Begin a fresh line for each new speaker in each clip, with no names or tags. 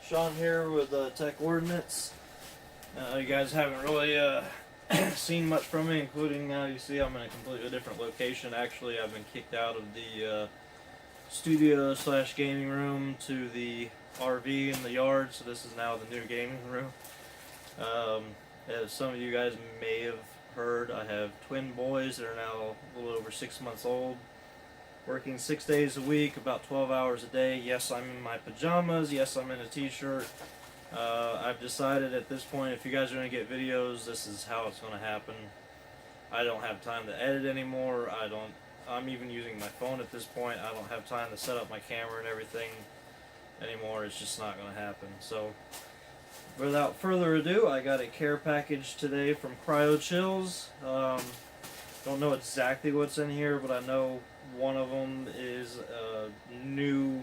Sean here with Tech Ordnance. You guys haven't really seen much from me, including now you see I'm in a completely different location. Actually, I've been kicked out of the studio slash gaming room to the RV in the yard, so this is now the new gaming room. As some of you guys may have heard, I have twin boys that are now a little over 6 months old. Working 6 days a week, about 12 hours a day. Yes, I'm in my pajamas. Yes, I'm in a t-shirt. I've decided at this point, if you guys are going to get videos, this is how it's going to happen. I don't have time to edit anymore. I'm even using my phone at this point. I don't have time to set up my camera and everything anymore. It's just not going to happen. So, without further ado, I got a care package today from Cryo chillz. Don't know exactly what's in here, but I know one of them is a new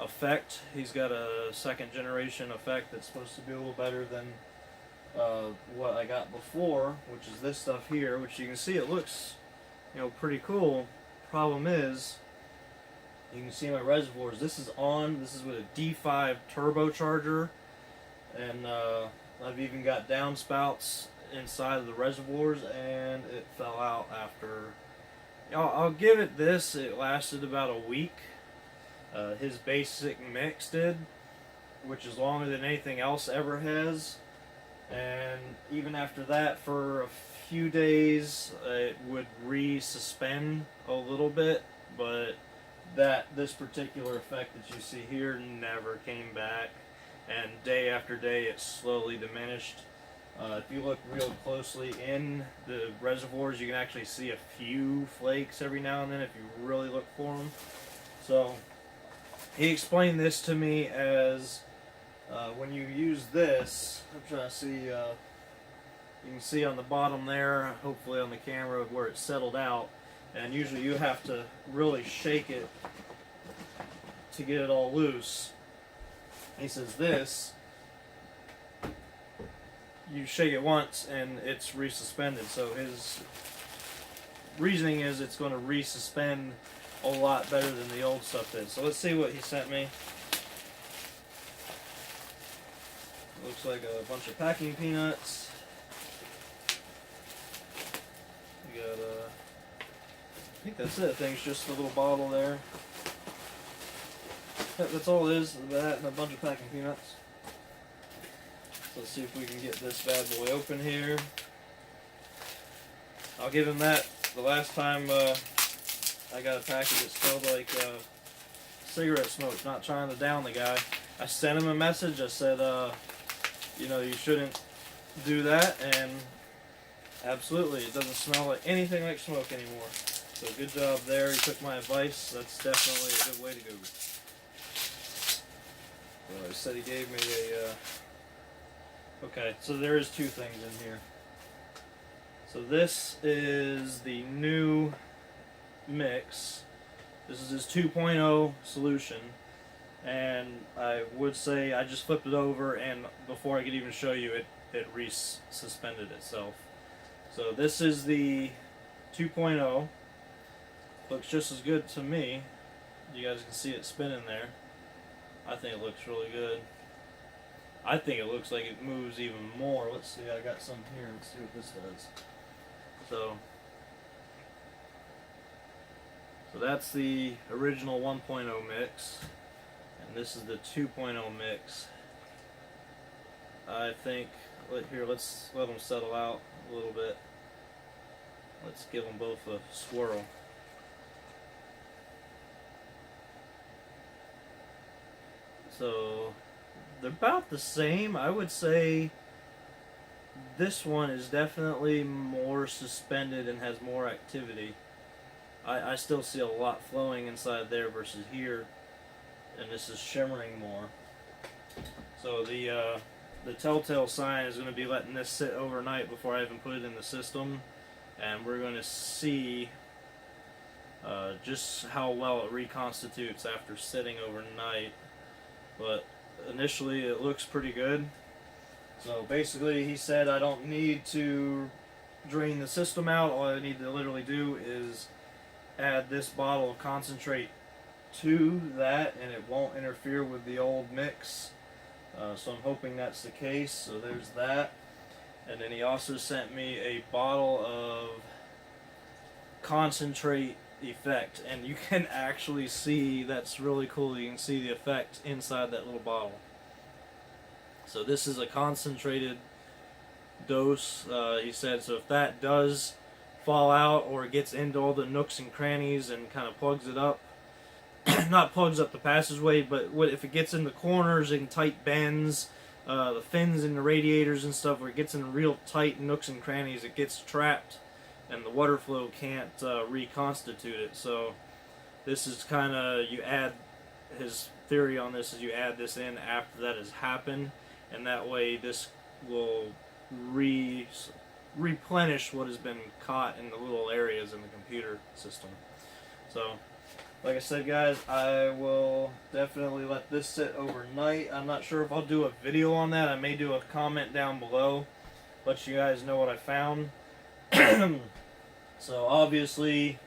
effect. He's got a second generation effect that's supposed to be a little better than what I got before, which is this stuff here, which you can see it looks, pretty cool. Problem is, you can see my reservoirs. This is with a D5 turbocharger, and I've even got downspouts inside of the reservoirs, and it fell out after. I'll give it this. It lasted about a week. His basic mix did, which is longer than anything else ever has. And even after that, for a few days, it would resuspend a little bit, but this particular effect that you see here never came back. And day after day, it slowly diminished. If you look real closely in the reservoirs, you can actually see a few flakes every now and then if you really look for them. So he explained this to me as when you use this, I'm trying to see, you can see on the bottom there, hopefully on the camera, where it's settled out, and usually you have to really shake it to get it all loose. He says this, you shake it once and it's resuspended. So his reasoning is it's going to resuspend a lot better than the old stuff did. So let's see what he sent me. Looks like a bunch of packing peanuts. We got I think that's it. I think it's just a little bottle there. That's all it is. That and a bunch of packing peanuts. Let's see if we can get this bad boy open here. I'll give him that. The last time I got a package that smelled like cigarette smoke, not trying to down the guy. I sent him a message. I said, you shouldn't do that, and absolutely, it doesn't smell like anything like smoke anymore. So good job there. He took my advice. That's definitely a good way to go. So he said he gave me a... Okay, so there is two things in here. So this is the new mix. This is his 2.0 solution. And I would say I just flipped it over, and before I could even show you it resuspended itself. So this is the 2.0. Looks just as good to me. You guys can see it spinning there. I think it looks really good. I think it looks like it moves even more. Let's see, I got some here. Let's see what this does. So that's the original 1.0 mix, and this is the 2.0 mix. I think, let's let them settle out a little bit. Let's give them both a swirl. So they're about the same. I would say this one is definitely more suspended and has more activity. I still see a lot flowing inside there versus here, and this is shimmering more. So the telltale sign is going to be letting this sit overnight before I even put it in the system, and we're going to see just how well it reconstitutes after sitting overnight. But initially it looks pretty good. So basically he said I don't need to drain the system out. All I need to literally do is add this bottle of concentrate to that, and it won't interfere with the old mix. So I'm hoping that's the case. So there's that. And then he also sent me a bottle of concentrate effect, and you can actually see, that's really cool, you can see the effect inside that little bottle. So this is a concentrated dose, he said, so if that does fall out or gets into all the nooks and crannies and kind of plugs it up, not plugs up the passageway, but if it gets in the corners and tight bends, the fins and the radiators and stuff, where it gets in real tight nooks and crannies, it gets trapped and the water flow can't reconstitute it. So this is kind of, you add, his theory on this is you add this in after that has happened, and that way this will replenish what has been caught in the little areas in the computer system. So like I said, guys, I will definitely let this sit overnight. I'm not sure if I'll do a video on that. I may do a comment down below, let you guys know what I found. So obviously,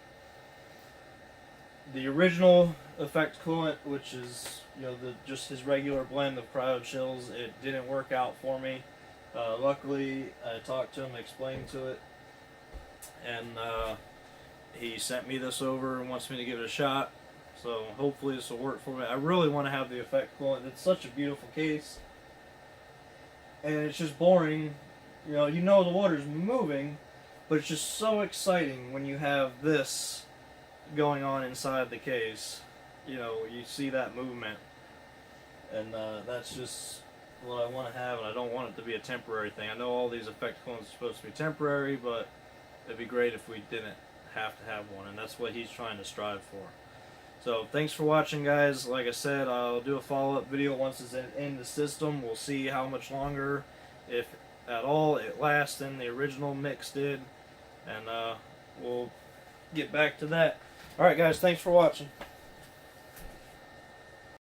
the original effect coolant, which is, you know, just his regular blend of Cryo chillz, it didn't work out for me. Luckily, I talked to him, explained to it, and he sent me this over and wants me to give it a shot. So hopefully this will work for me. I really want to have the effect coolant. It's such a beautiful case, and it's just boring. You know the water's moving, but it's just so exciting when you have this going on inside the case. You know, you see that movement, and that's just what I want to have, and I don't want it to be a temporary thing. I know all these effect coolants are supposed to be temporary, but it'd be great if we didn't have to have one, and that's what he's trying to strive for. So thanks for watching, guys. Like I said, I'll do a follow-up video once it's in the system. We'll see how much longer, if at all, it lasts than the original mix did, and we'll get back to that. Alright, guys, thanks for watching.